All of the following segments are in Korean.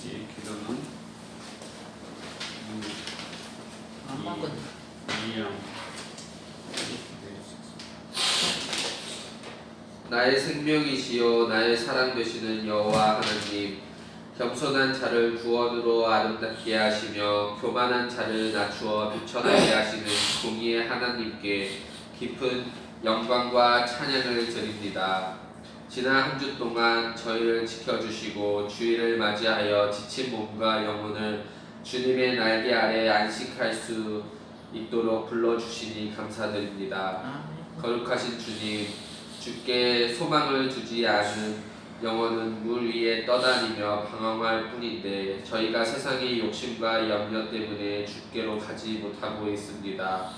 같이 기도는 이영 나의 생명이시요 나의 사랑 되시는 여호와 하나님, 겸손한 자를 구원으로 아름답게 하시며 교만한 자를 낮추어 비천하게 하시는 공의의 하나님께 깊은 영광과 찬양을 드립니다. 지난 한 주 동안 저희를 지켜주시고 주일을 맞이하여 지친 몸과 영혼을 주님의 날개 아래 안식할 수 있도록 불러주시니 감사드립니다. 거룩하신 주님, 주께 소망을 두지 않은 영혼은 물 위에 떠다니며 방황할 뿐인데 저희가 세상의 욕심과 염려 때문에 주께로 가지 못하고 있습니다.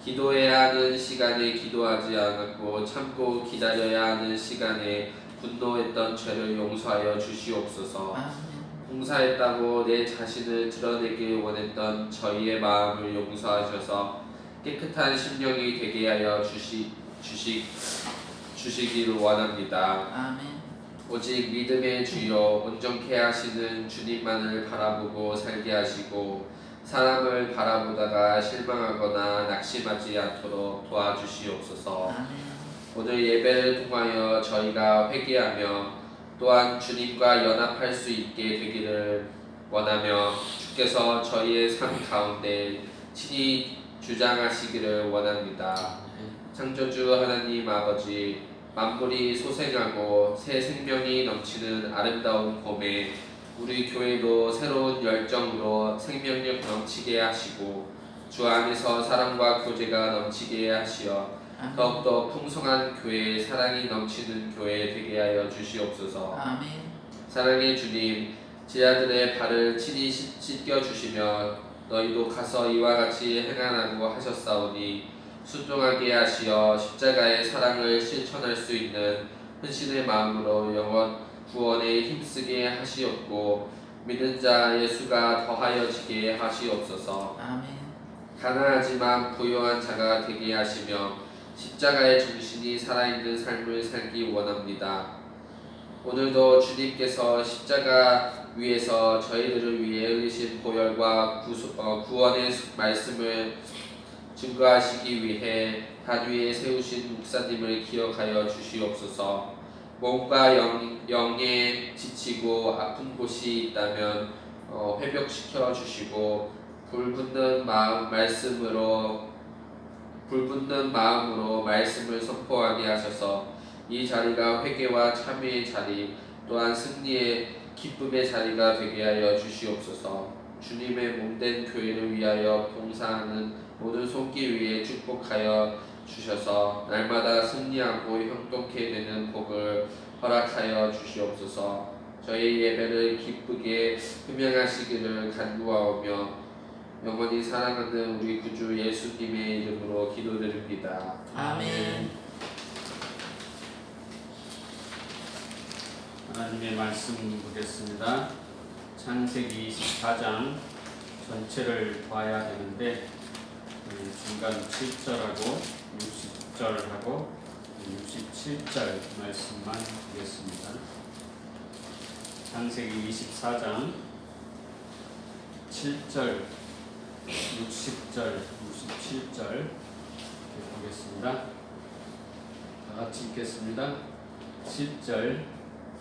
기도해야 하는 시간에 기도하지 않았고 참고 기다려야 하는 시간에 분노했던 죄를 용서하여 주시옵소서. 봉사했다고 내 자신을 드러내길 원했던 저희의 마음을 용서하셔서 깨끗한 심령이 되게 하여 주시기를 원합니다. 아멘. 오직 믿음의 주여 온전케 하시는 주님만을 바라보고 살게 하시고 사람을 바라보다가 실망하거나 낙심하지 않도록 도와주시옵소서. 아멘. 오늘 예배를 통하여 저희가 회개하며 또한 주님과 연합할 수 있게 되기를 원하며 주께서 저희의 삶 가운데 친히 주장하시기를 원합니다. 창조주 하나님 아버지, 만물이 소생하고 새 생명이 넘치는 아름다운 봄에 우리 교회도 새로운 열정으로 생명력 넘치게 하시고 주 안에서 사랑과 교제가 넘치게 하시어 더욱더 풍성한 교회, 사랑이 넘치는 교회 되게 하여 주시옵소서. 아멘. 사랑의 주님, 제자들의 발을 친히 씻겨주시며 너희도 가서 이와 같이 행하라고 하셨사오니 순종하게 하시어 십자가의 사랑을 실천할 수 있는 헌신의 마음으로 영원 구원에 힘쓰게 하시옵고 믿는 자 예수가 더하여지게 하시옵소서. 아멘. 가난하지만 부유한 자가 되게 하시며 십자가의 정신이 살아있는 삶을 살기 원합니다. 오늘도 주님께서 십자가 위에서 저희들을 위해 흘리신 보혈과 구원의 말씀을 증거하시기 위해 단 위에 세우신 목사님을 기억하여 주시옵소서. 몸과 영에 지치고 아픈 곳이 있다면 회복시켜 주시고 불붙는 마음으로 말씀을 선포하게 하셔서 이 자리가 회개와 참회의 자리 또한 승리의 기쁨의 자리가 되게 하여 주시옵소서. 주님의 몸된 교회를 위하여 봉사하는 모든 손길 위에 축복하여 주셔서 날마다 승리하고 형통케 되는 복을 허락하여 주시옵소서. 저희 예배를 기쁘게 흠양하시기를 간구하오며 영원히 사랑하는 우리 구주 예수님의 이름으로 기도드립니다. 아멘. 하나님의 말씀 보겠습니다. 창세기 24장 전체를 봐야 되는데 중간 7절하고 60절하고 67절 말씀만 보겠습니다. 창세기 24장 7절, 60절, 67절 보겠습니다. 다 같이 읽겠습니다. 10절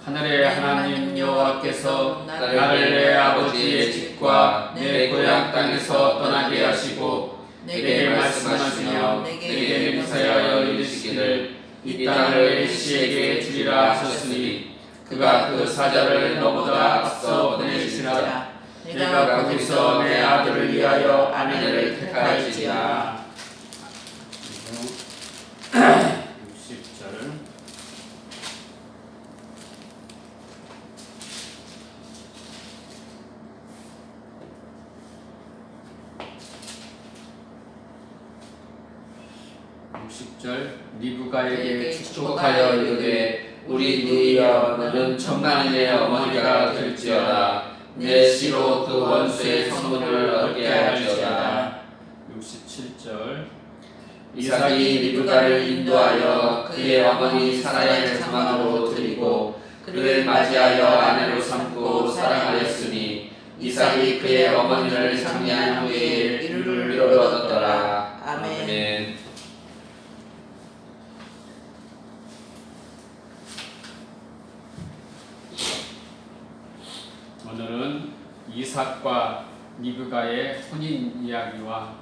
하늘의 하나님 여호와께서 나를 내 아버지의 집과 내 고향 땅에서 떠나게 하시고 내게 말씀하시며 내게 맹세하여 이르시기를 이 땅을 시에게 주리라 하셨으니 그가 그 사자를 너보다 앞서 보내시니라. 내가 거기서 내 아들을 위하여 아내를 택할지라. 60절 리브가에게 축복하여 이르되 우리 누이여 너는 천만인의 어머니가 될지어다. 내 씨로 그 원수의 선물을 얻게 할지어다. 67절 이삭이 리브가를 인도하여 그의 어머니 사라의 자막으로 드리고 그를 맞이하여 아내로 삼고 사랑하였으니 이삭이 그의 어머니를 장례한 후에 이를 얻었더라. 아멘. 오늘은 이삭과 리브가의 혼인 이야기와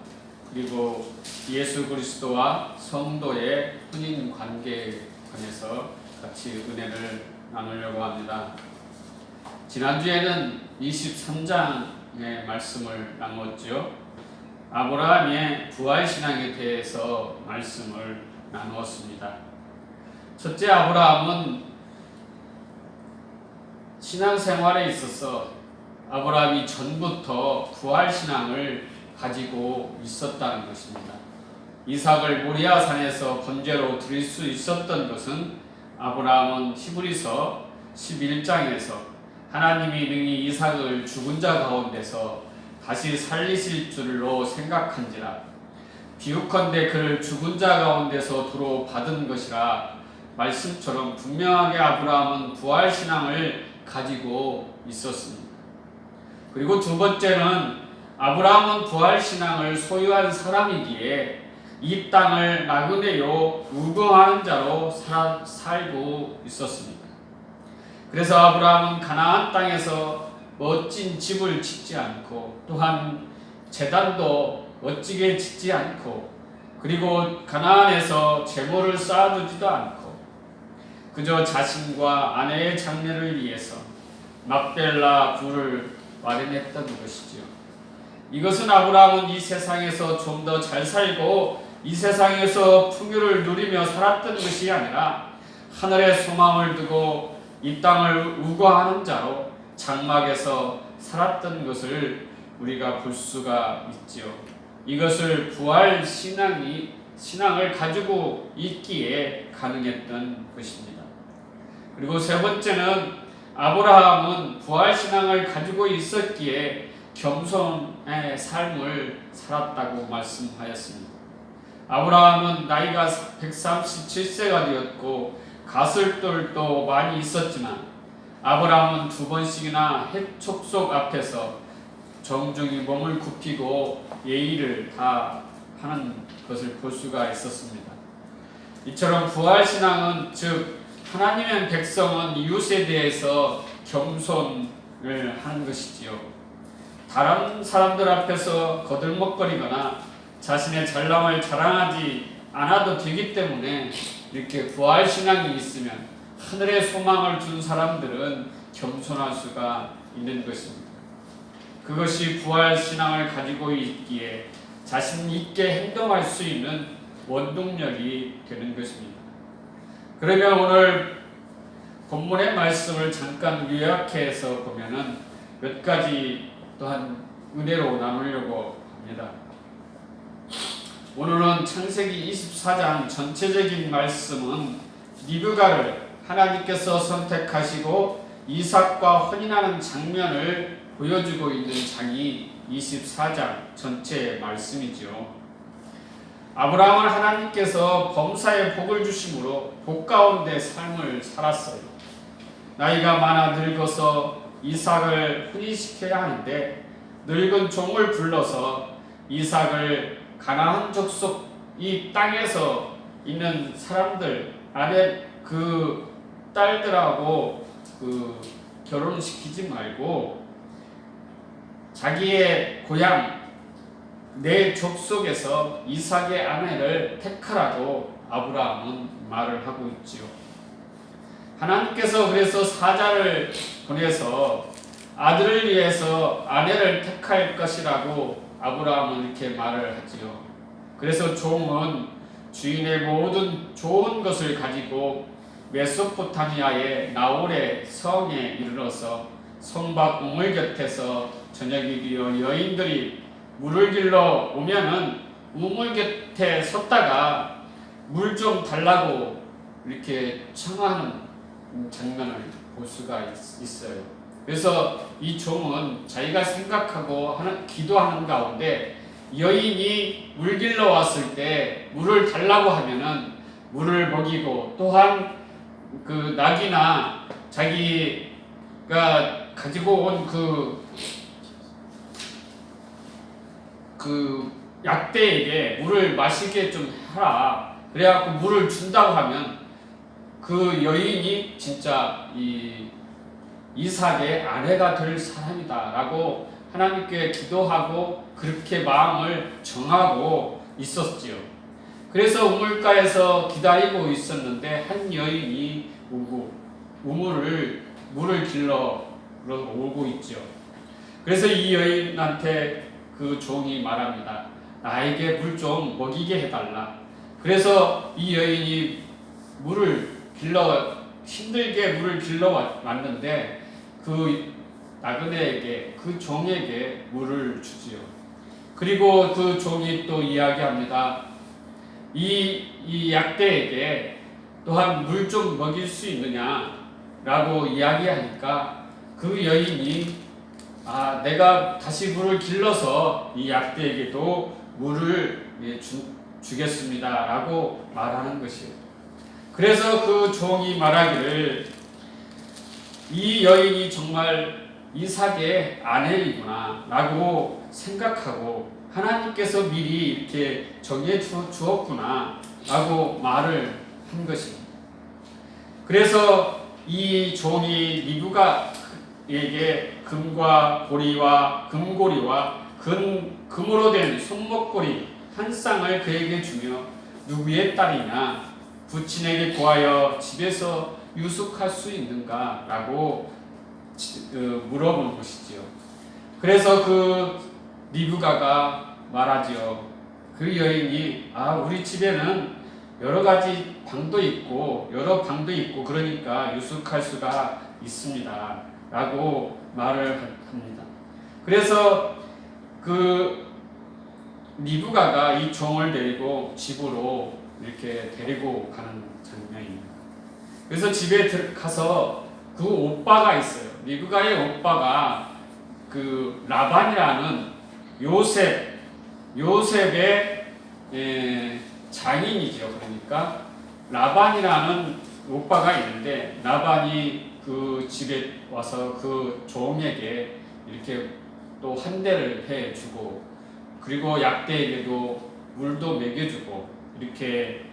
그리고 예수 그리스도와 성도의 혼인 관계에 관해서 같이 은혜를 나누려고 합니다. 지난주에는 23장의 말씀을 나누었죠. 아브라함의 부활신앙에 대해서 말씀을 나누었습니다. 첫째, 아브라함은 신앙생활에 있어서 아브라함이 전부터 부활신앙을 가지고 있었다는 것입니다. 이삭을 모리아 산에서 번제로 드릴 수 있었던 것은 아브라함은 히브리서 11장에서 하나님이 능히 이삭을 죽은 자 가운데서 다시 살리실 줄로 생각한지라 비유컨대 그를 죽은 자 가운데서 도로 받은 것이라 말씀처럼 분명하게 아브라함은 부활신앙을 가지고 있었습니다. 그리고 두 번째는 아브라함은 부활신앙을 소유한 사람이기에 이 땅을 나그네요 우거하는 자로 살고 있었습니다. 그래서 아브라함은 가나안 땅에서 멋진 집을 짓지 않고 또한 제단도 멋지게 짓지 않고 그리고 가나안에서 제물을 쌓아두지도 않고 그저 자신과 아내의 장례를 위해서 막벨라 굴을 마련했던 것이지요. 이것은 아브라함은 이 세상에서 좀 더 잘 살고 이 세상에서 풍요를 누리며 살았던 것이 아니라 하늘에 소망을 두고 이 땅을 우거하는 자로 장막에서 살았던 것을 우리가 볼 수가 있지요. 이것을 부활 신앙을 가지고 있기에 가능했던 것입니다. 그리고 세 번째는 아브라함은 부활 신앙을 가지고 있었기에 겸손의 삶을 살았다고 말씀하였습니다. 아브라함은 나이가 137세가 되었고 가슬돌도 많이 있었지만 아브라함은 두 번씩이나 헷 촉속 앞에서 정중히 몸을 굽히고 예의를 다 하는 것을 볼 수가 있었습니다. 이처럼 부활신앙은 즉 하나님의 백성은 이웃에 대해서 겸손을 하는 것이지요. 다른 사람들 앞에서 거들먹거리거나 자신의 잘남을 자랑하지 않아도 되기 때문에 이렇게 부활신앙이 있으면 하늘의 소망을 둔 사람들은 겸손할 수가 있는 것입니다. 그것이 부활신앙을 가지고 있기에 자신 있게 행동할 수 있는 원동력이 되는 것입니다. 그러면 오늘 본문의 말씀을 잠깐 요약해서 보면은 몇 가지 또한 은혜로 나누려고 합니다. 오늘은 창세기 24장 전체적인 말씀은 리브가를 하나님께서 선택하시고 이삭과 혼인하는 장면을 보여주고 있는 장이 24장 전체의 말씀이죠. 아브라함은 하나님께서 범사에 복을 주심으로 복 가운데 삶을 살았어요. 나이가 많아 늙어서 이삭을 혼인시켜야 하는데 늙은 종을 불러서 이삭을 가나안 족속 이 땅에서 있는 사람들 안에 그 딸들하고 결혼시키지 말고 자기의 고향 내 족속에서 이삭의 아내를 택하라고 아브라함은 말을 하고 있지요. 하나님께서 그래서 사자를 보내서 아들을 위해서 아내를 택할 것이라고 아브라함은 이렇게 말을 하지요. 그래서 종은 주인의 모든 좋은 것을 가지고 메소포타미아의 나홀의 성에 이르러서 성 밖 우물 곁에서 저녁이 되어 여인들이 물을 길러 오면은 우물 곁에 섰다가 물 좀 달라고 이렇게 청하는 장면을 볼 수가 있어요. 그래서 이 종은 자기가 생각하고 기도하는 가운데 여인이 물 길러 왔을 때 물을 달라고 하면은 물을 먹이고 또한 그 낙이나 자기가 가지고 온 그 약대에게 물을 마시게 좀 하라. 그래갖고 물을 준다고 하면 그 여인이 진짜 이삭의 아내가 될 사람이다라고 하나님께 기도하고 그렇게 마음을 정하고 있었지요. 그래서 우물가에서 기다리고 있었는데 한 여인이 물을 길러 오고 있죠. 그래서 이 여인한테 그 종이 말합니다. 나에게 물 좀 먹이게 해달라. 그래서 이 여인이 힘들게 물을 길러 왔는데 그 나그네에게, 그 종에게 물을 주지요. 그리고 그 종이 또 이야기합니다. 이 약대에게 또한 물 좀 먹일 수 있느냐라고 이야기하니까 그 여인이 내가 다시 물을 길러서 이 약대에게도 물을 주겠습니다라고 말하는 것이에요. 그래서 그 종이 말하기를 이 여인이 정말 이삭의 아내이구나 라고 생각하고 하나님께서 미리 이렇게 정해 주었구나 라고 말을 한 것입니다. 그래서 이 종이 리브가에게 금고리와 금으로 된 손목고리 한 쌍을 그에게 주며 누구의 딸이냐 부친에게 구하여 집에서 유숙할 수 있는가 라고 물어본 것이지요. 그래서 그 리브가가 말하지요. 그 여인이 우리 집에는 여러 가지 방도 있고 그러니까 유숙할 수가 있습니다 라고 말을 합니다. 그래서 그 리브가가 이 종을 데리고 집으로 이렇게 데리고 가는 장면입니다. 그래서 집에 가서 그 오빠가 있어요. 리브가의 오빠가 그 라반이라는 요셉의 장인이죠. 그러니까 라반이라는 오빠가 있는데 라반이 그 집에 와서 그 종에게 이렇게 또 환대를 해주고 그리고 약대에게도 물도 먹여주고 이렇게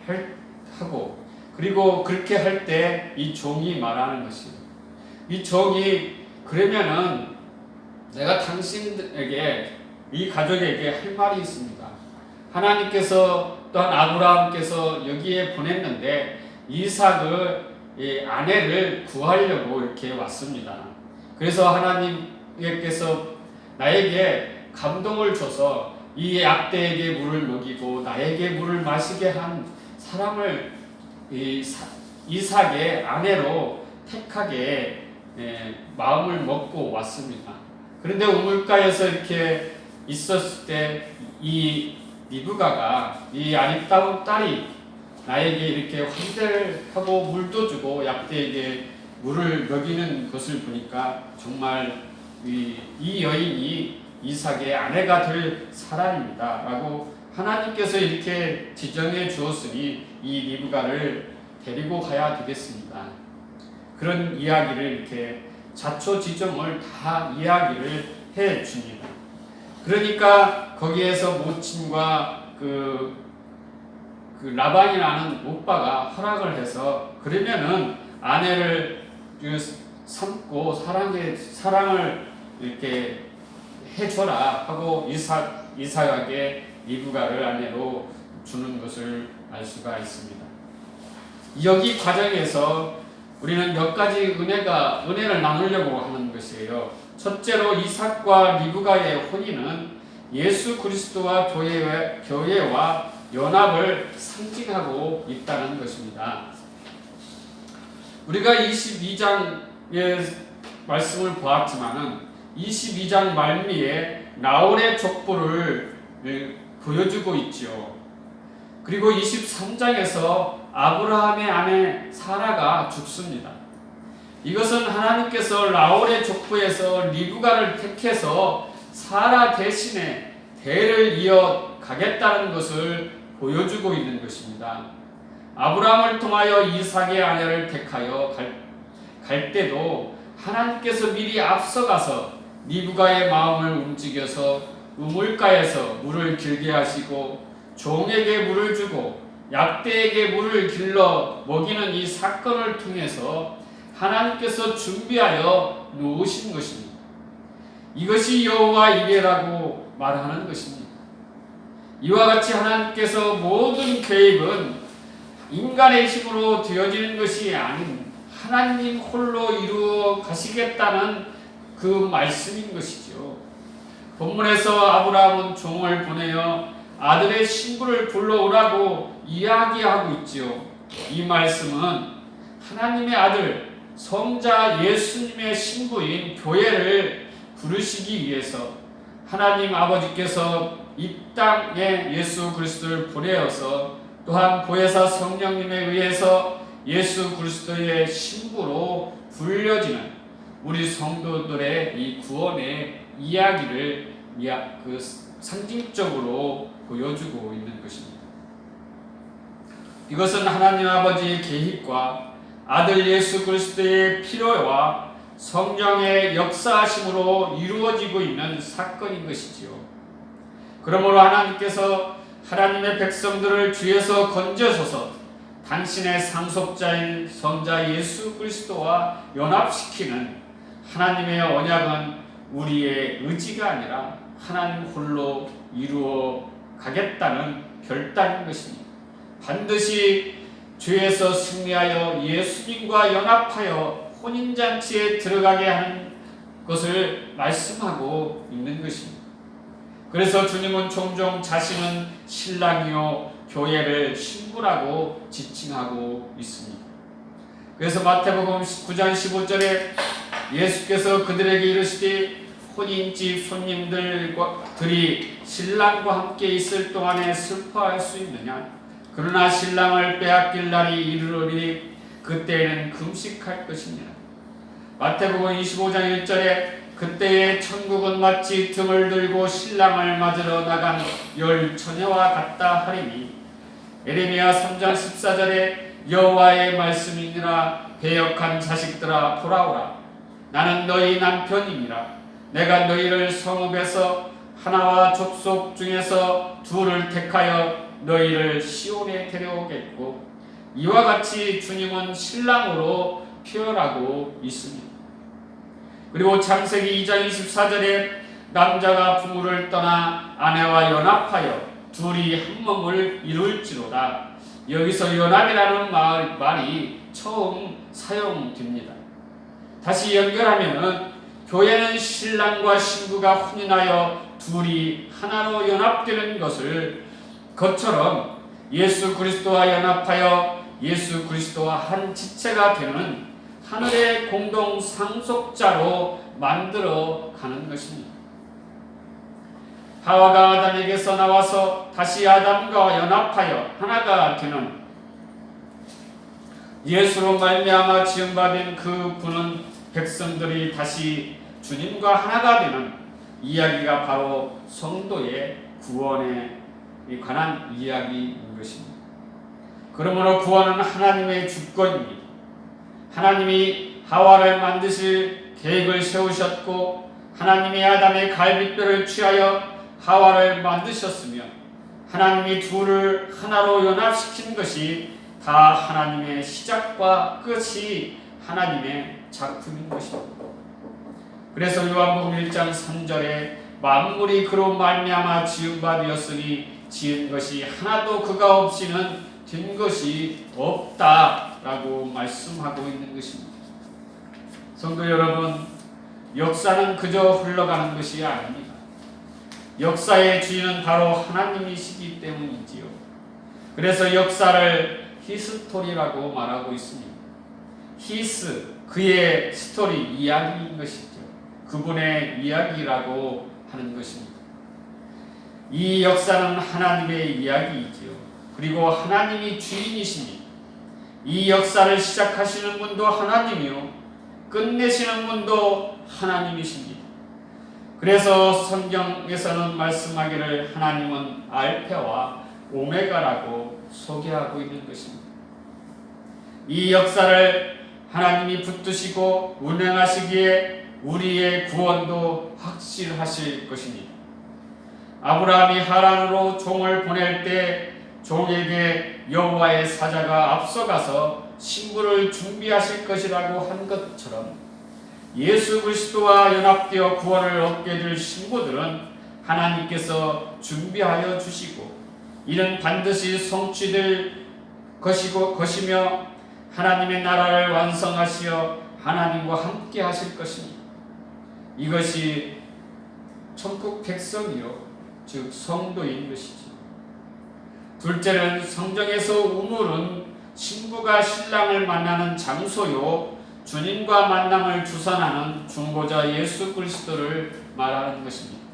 하고 그리고 그렇게 할 때 이 종이 말하는 것이에요. 이 종이 그러면은 내가 당신에게 이 가족에게 할 말이 있습니다. 하나님께서 또한 아브라함께서 여기에 보냈는데 이삭을 아내를 구하려고 이렇게 왔습니다. 그래서 하나님께서 나에게 감동을 줘서 이 약대에게 물을 먹이고 나에게 물을 마시게 한 사람을 이삭의 아내로 택하게 마음을 먹고 왔습니다. 그런데 우물가에서 이렇게 있었을 때 이 리브가가 이 아름다운 딸이 나에게 이렇게 환대를 하고 물도 주고 약대에게 물을 먹이는 것을 보니까 정말 이 여인이 이삭의 아내가 될 사람입니다 라고 하나님께서 이렇게 지정해 주었으니 이 리브가를 데리고 가야 되겠습니다. 그런 이야기를 이렇게 자초지종을 다 이야기를 해 줍니다. 그러니까 거기에서 모친과 그 라반이라는 오빠가 허락을 해서 그러면은 아내를 삼고 사랑을 이렇게 해줘라 하고 이삭에게 리브가를 아내로 주는 것을 알 수가 있습니다. 여기 과정에서 우리는 몇 가지 은혜를 나누려고 하는 것이에요. 첫째로 이삭과 리브가의 혼인은 예수 그리스도와 교회와 연합을 상징하고 있다는 것입니다. 우리가 22장의 말씀을 보았지만은 22장 말미에 나홀의 족보를 보여주고 있죠. 그리고 23장에서 아브라함의 아내 사라가 죽습니다. 이것은 하나님께서 나홀의 족보에서 리브가를 택해서 사라 대신에 대를 이어 가겠다는 것을 보여주고 있는 것입니다. 아브라함을 통하여 이삭의 아내를 택하여 갈 때도 하나님께서 미리 앞서가서 리브가의 마음을 움직여서 우물가에서 물을 길게 하시고 종에게 물을 주고 약대에게 물을 길러 먹이는 이 사건을 통해서 하나님께서 준비하여 놓으신 것입니다. 이것이 여호와 이레라고 말하는 것입니다. 이와 같이 하나님께서 모든 계획은 인간의 힘으로 되어지는 것이 아닌 하나님 홀로 이루어 가시겠다는 그 말씀인 것이죠. 본문에서 아브라함은 종을 보내어 아들의 신부를 불러오라고 이야기하고 있지요. 이 말씀은 하나님의 아들 성자 예수님의 신부인 교회를 부르시기 위해서 하나님 아버지께서 이 땅에 예수 그리스도를 보내어서 또한 보혜사 성령님에 의해서 예수 그리스도의 신부로 불려지는 우리 성도들의 이 구원의 이야기를 상징적으로 보여주고 있는 것입니다. 이것은 하나님 아버지의 계획과 아들 예수 그리스도의 필요와 성령의 역사하심으로 이루어지고 있는 사건인 것이지요. 그러므로 하나님께서 하나님의 백성들을 죄에서 건져서서 당신의 상속자인 성자 예수 그리스도와 연합시키는 하나님의 언약은 우리의 의지가 아니라 하나님 홀로 이루어 가겠다는 결단인 것입니다. 반드시 죄에서 승리하여 예수님과 연합하여 혼인잔치에 들어가게 하는 것을 말씀하고 있는 것입니다. 그래서 주님은 종종 자신은 신랑이요 교회를 신부라고 지칭하고 있습니다. 그래서 마태복음 9장 15절에 예수께서 그들에게 이르시되 혼인집 손님들이 신랑과 함께 있을 동안에 슬퍼할 수 있느냐? 그러나 신랑을 빼앗길 날이 이르리니 그때에는 금식할 것이니라. 마태복음 25장 1절에 그때의 천국은 마치 등을 들고 신랑을 맞으러 나간 열 처녀와 같다 하리니 에레미야 3장 14절에 여호와의 말씀이니라 배역한 자식들아 돌아오라 나는 너희 남편이니라 내가 너희를 성읍에서 하나와 족속 중에서 둘을 택하여 너희를 시온에 데려오겠고 이와 같이 주님은 신랑으로 표현하고 있습니다. 그리고 창세기 2장 24절에 남자가 부모를 떠나 아내와 연합하여 둘이 한 몸을 이룰지로다. 여기서 연합이라는 말이 처음 사용됩니다. 다시 연결하면 교회는 신랑과 신부가 혼인하여 둘이 하나로 연합되는 것처럼 예수 그리스도와 연합하여 예수 그리스도와 한 지체가 되는 하늘의 공동 상속자로 만들어 가는 것입니다. 하와가 아담에게서 나와서 다시 아담과 연합하여 하나가 되는 예수로 말미암아 지음받은 그 분은 백성들이 다시 주님과 하나가 되는 이야기가 바로 성도의 구원에 관한 이야기인 것입니다. 그러므로 구원은 하나님의 주권입니다. 하나님이 하와를 만드실 계획을 세우셨고 하나님이 아담의 갈빗뼈를 취하여 하와를 만드셨으며 하나님이 둘을 하나로 연합시킨 것이 다 하나님의 시작과 끝이 하나님의 작품인 것입니다. 그래서 요한복음 1장 3절에 만물이 그로 말미암아 지은 바 되었으니 지은 것이 하나도 그가 없이는 된 것이 없다라고 말씀하고 있는 것입니다. 성도 여러분, 역사는 그저 흘러가는 것이 아닙니다. 역사의 주인은 바로 하나님이시기 때문이지요. 그래서 역사를 히스토리라고 말하고 있습니다. 히스, 그의 스토리, 이야기인 것이죠. 그분의 이야기라고 하는 것입니다. 이 역사는 하나님의 이야기이지요. 그리고 하나님이 주인이십니다. 이 역사를 시작하시는 분도 하나님이요 끝내시는 분도 하나님이십니다. 그래서 성경에서는 말씀하기를 하나님은 알파와 오메가라고 소개하고 있는 것입니다. 이 역사를 하나님이 붙드시고 운행하시기에 우리의 구원도 확실하실 것입니다. 아브라함이 하란으로 종을 보낼 때 종에게 여호와의 사자가 앞서가서 신부를 준비하실 것이라고 한 것처럼 예수 그리스도와 연합되어 구원을 얻게 될 신부들은 하나님께서 준비하여 주시고 이는 반드시 성취될 것이며 하나님의 나라를 완성하시어 하나님과 함께 하실 것입니다. 이것이 천국 백성이요 즉 성도인 것이죠. 둘째는 성경에서 우물은 신부가 신랑을 만나는 장소요 주님과 만남을 주선하는 중보자 예수 그리스도를 말하는 것입니다.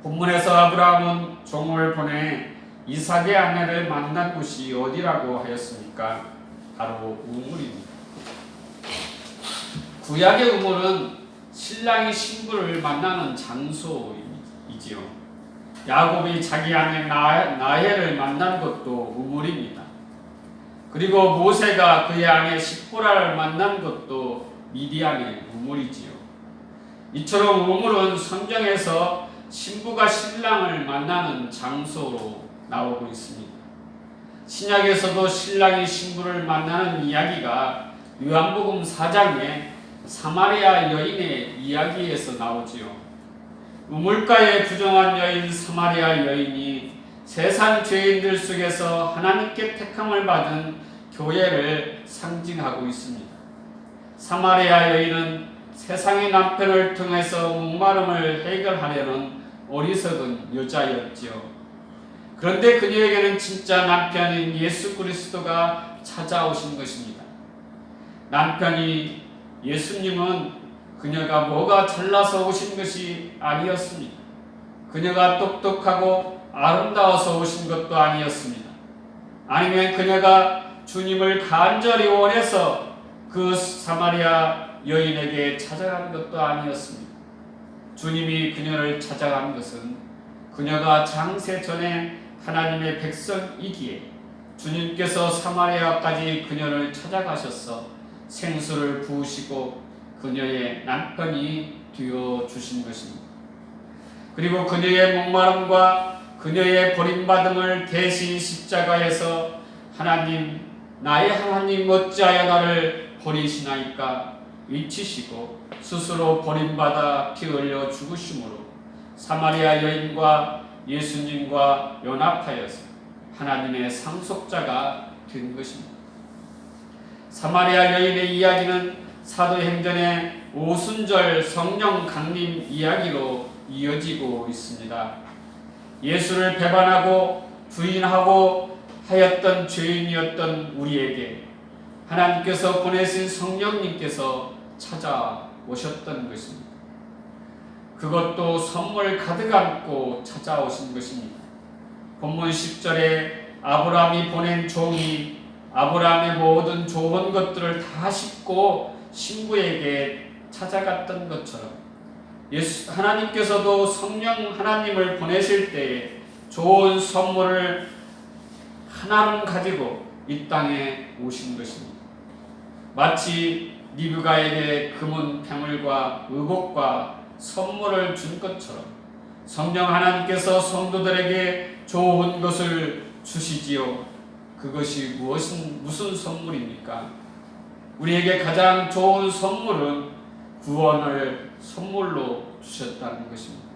본문에서 아브라함은 종을 보내 이삭의 아내를 만난 곳이 어디라고 하였습니까? 바로 우물입니다. 구약의 우물은 신랑이 신부를 만나는 장소이지요. 야곱이 자기 아내 라헬을 만난 것도 우물입니다. 그리고 모세가 그의 아내 시포라를 만난 것도 미디안의 우물이지요. 이처럼 우물은 성경에서 신부가 신랑을 만나는 장소로 나오고 있습니다. 신약에서도 신랑이 신부를 만나는 이야기가 요한복음 4장에 사마리아 여인의 이야기에서 나오지요. 우물가에 부정한 여인 사마리아 여인이 세상 죄인들 속에서 하나님께 택함을 받은 교회를 상징하고 있습니다. 사마리아 여인은 세상의 남편을 통해서 목마름을 해결하려는 어리석은 여자였지요. 그런데 그녀에게는 진짜 남편인 예수 그리스도가 찾아오신 것입니다. 남편이 예수님은 그녀가 뭐가 잘나서 오신 것이 아니었습니다. 그녀가 똑똑하고 아름다워서 오신 것도 아니었습니다. 아니면 그녀가 주님을 간절히 원해서 그 사마리아 여인에게 찾아간 것도 아니었습니다. 주님이 그녀를 찾아간 것은 그녀가 장세 전에 하나님의 백성이기에 주님께서 사마리아까지 그녀를 찾아가셔서 생수를 부으시고 그녀의 남편이 되어 주신 것입니다. 그리고 그녀의 목마름과 그녀의 버림받음을 대신 십자가에서 하나님, 나의 하나님 어찌하여 나를 버리시나이까 외치시고 스스로 버림받아 피 흘려 죽으심으로 사마리아 여인과 예수님과 연합하여서 하나님의 상속자가 된 것입니다. 사마리아 여인의 이야기는 사도행전의 오순절 성령 강림 이야기로 이어지고 있습니다. 예수를 배반하고 부인하고 하였던 죄인이었던 우리에게 하나님께서 보내신 성령님께서 찾아오셨던 것입니다. 그것도 선물 가득 안고 찾아오신 것입니다. 본문 10절에 아브라함이 보낸 종이 아브라함의 모든 좋은 것들을 다 싣고 신부에게 찾아갔던 것처럼 하나님께서도 성령 하나님을 보내실 때에 좋은 선물을 하나는 가지고 이 땅에 오신 것입니다. 마치 리브가에게 금은 패물과 의복과 선물을 준 것처럼 성령 하나님께서 성도들에게 좋은 것을 주시지요. 그것이 무슨 선물입니까? 우리에게 가장 좋은 선물은 구원을 선물로 주셨다는 것입니다.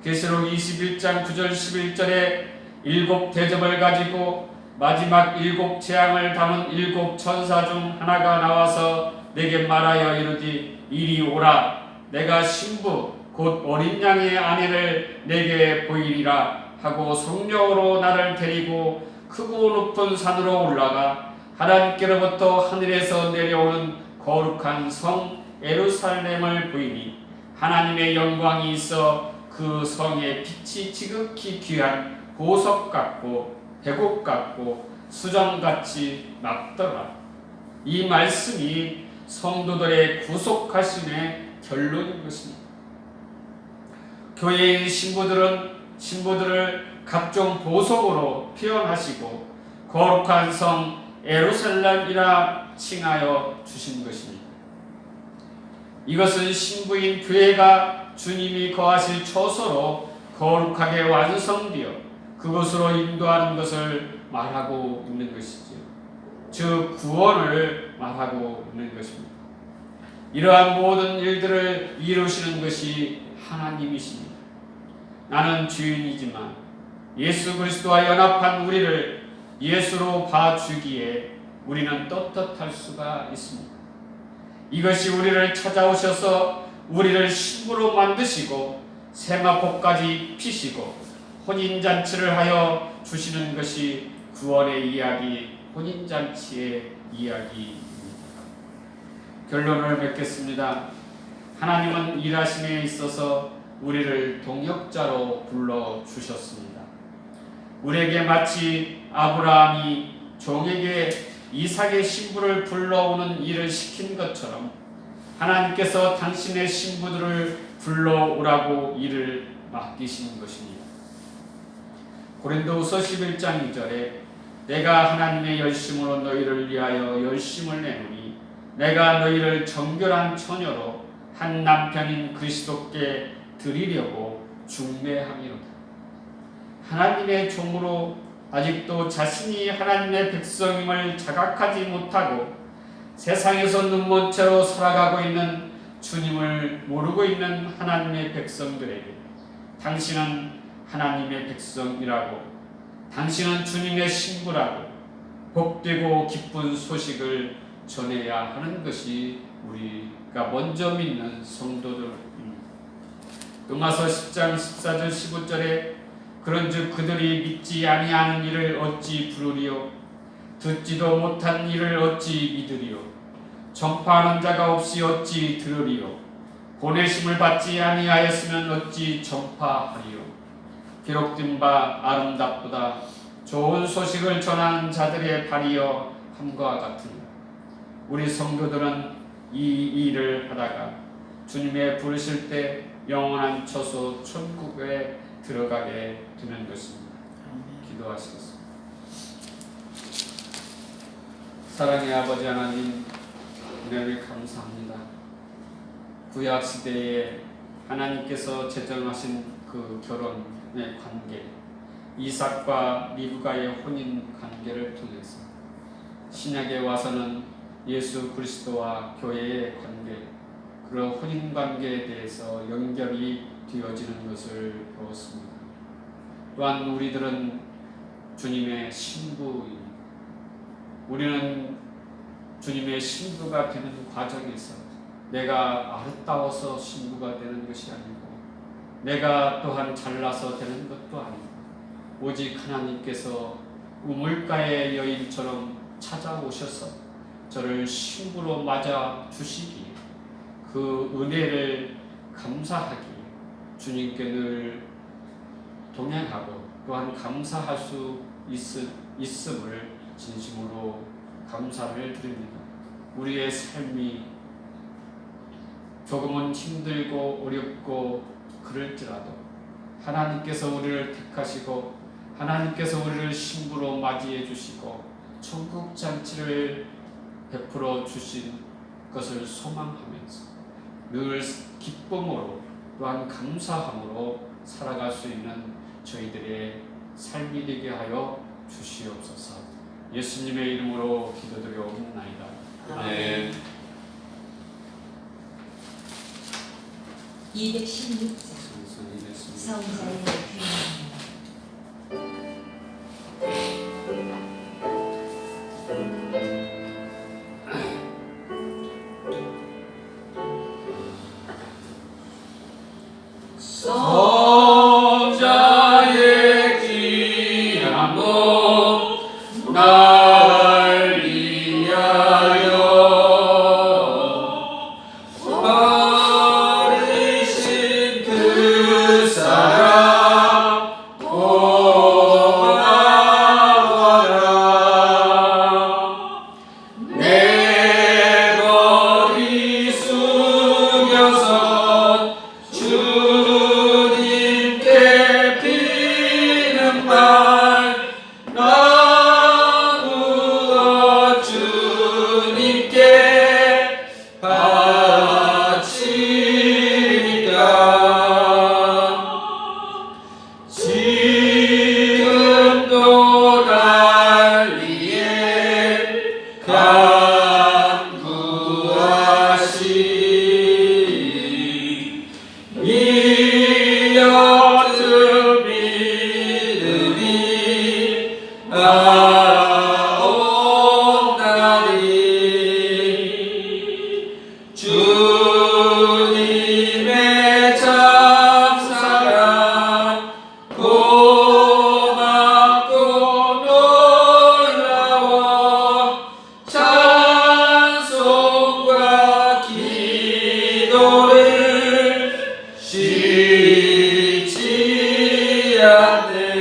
계시록 21장 9절 11절에 7 대접을 가지고 마지막 7 재앙을 담은 7 천사 중 하나가 나와서 내게 말하여 이르되 이리 오라. 내가 신부 곧 어린 양의 아내를 내게 보이리라 하고 성령으로 나를 데리고 크고 높은 산으로 올라가 하나님께로부터 하늘에서 내려오는 거룩한 성 예루살렘을 보이니 하나님의 영광이 있어 그 성의 빛이 지극히 귀한 보석 같고 백옥 같고 수정같이 맑더라. 이 말씀이 성도들의 구속하심의 결론인 것입니다. 교회의 신부들을 각종 보석으로 표현하시고 거룩한 성 예루살렘이라 칭하여 주신 것입니다. 이것은 신부인 교회가 주님이 거하실 처소로 거룩하게 완성되어 그곳으로 인도하는 것을 말하고 있는 것이지요. 즉 구원을 말하고 있는 것입니다. 이러한 모든 일들을 이루시는 것이 하나님이십니다. 나는 죄인이지만 예수 그리스도와 연합한 우리를 예수로 봐주기에 우리는 떳떳할 수가 있습니다. 이것이 우리를 찾아오셔서 우리를 신부로 만드시고 세마포까지 피시고 혼인잔치를 하여 주시는 것이 구원의 이야기, 혼인잔치의 이야기입니다. 결론을 맺겠습니다. 하나님은 일하심에 있어서 우리를 동역자로 불러주셨습니다. 우리에게 마치 아브라함이 종에게 이삭의 신부를 불러오는 일을 시킨 것처럼 하나님께서 당신의 신부들을 불러오라고 일을 맡기신 것입니다. 고린도후서 11장 2절에 내가 하나님의 열심으로 너희를 위하여 열심을 내노니 내가 너희를 정결한 처녀로 한 남편인 그리스도께 드리려고 중매함이로다. 하나님의 종으로 아직도 자신이 하나님의 백성임을 자각하지 못하고 세상에서 눈먼 채로 살아가고 있는 주님을 모르고 있는 하나님의 백성들에게 당신은 하나님의 백성이라고, 당신은 주님의 신부라고 복되고 기쁜 소식을 전해야 하는 것이 우리가 먼저 믿는 성도들입니다. 로마서 10장 14절 15절에 그런즉 그들이 믿지 아니하는 일을 어찌 부르리요 듣지도 못한 일을 어찌 믿으리요 전파하는 자가 없이 어찌 들으리요 보내심을 받지 아니하였으면 어찌 전파하리요. 기록된 바 아름답도다 좋은 소식을 전하는 자들의 발이여 함과 같으니라. 우리 성도들은 이 일을 하다가 주님의 부르실 때 영원한 처소 천국에 들어가게 되는 것입니다. 기도하시겠습니다. 사랑의 아버지 하나님, 은혜를 감사합니다. 구약 시대에 하나님께서 제정하신 그 결혼의 관계, 이삭과 리브가의 혼인 관계를 통해서 신약에 와서는 예수 그리스도와 교회의 관계, 그런 혼인 관계에 대해서 연결이 되어지는 것을 배웠습니다. 또한 우리들은 주님의 신부입니다. 우리는 주님의 신부가 되는 과정에서 내가 아름다워서 신부가 되는 것이 아니고 내가 또한 잘나서 되는 것도 아니고 오직 하나님께서 우물가의 여인처럼 찾아오셔서 저를 신부로 맞아 주시기에 그 은혜를 감사하기에 주님께 늘 동행하고 또한 감사할 수 있음을 진심으로 감사를 드립니다. 우리의 삶이 조금은 힘들고 어렵고 그럴지라도 하나님께서 우리를 택하시고 하나님께서 우리를 신부로 맞이해 주시고 천국 잔치를 베풀어 주신 것을 소망하면서 늘 기쁨으로 또한 감사함으로 살아갈 수 있는 저희들의 삶이 되게 하여 주시옵소서. 예수님의 이름으로 기도드려옵나이다. 아멘. 216장 성자의 귀환입니다. 성자의 귀한 몸 날 위하여 버리신 그 사랑 고마워라. 내 머리 숙여서 주님께 비는 말 나누어 기도를 쉬지 않네.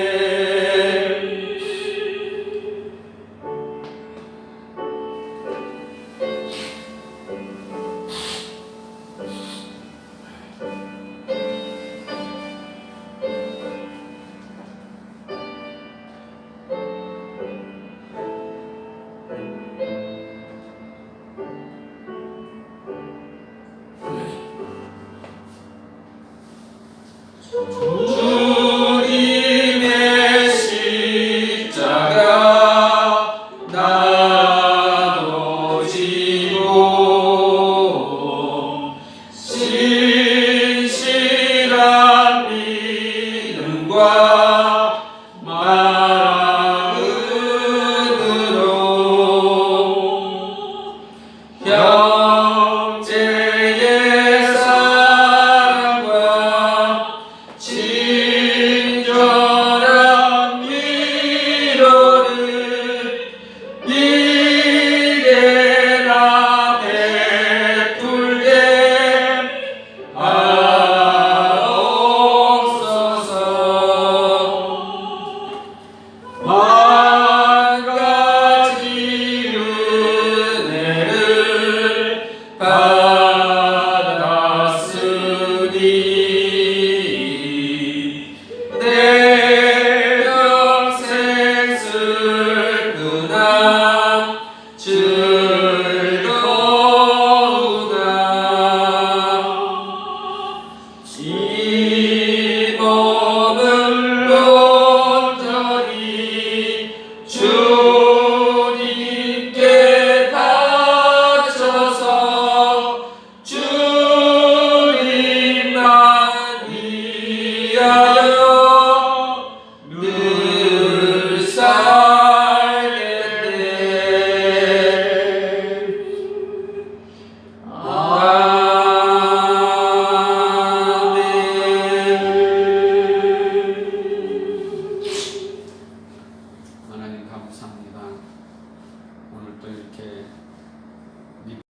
주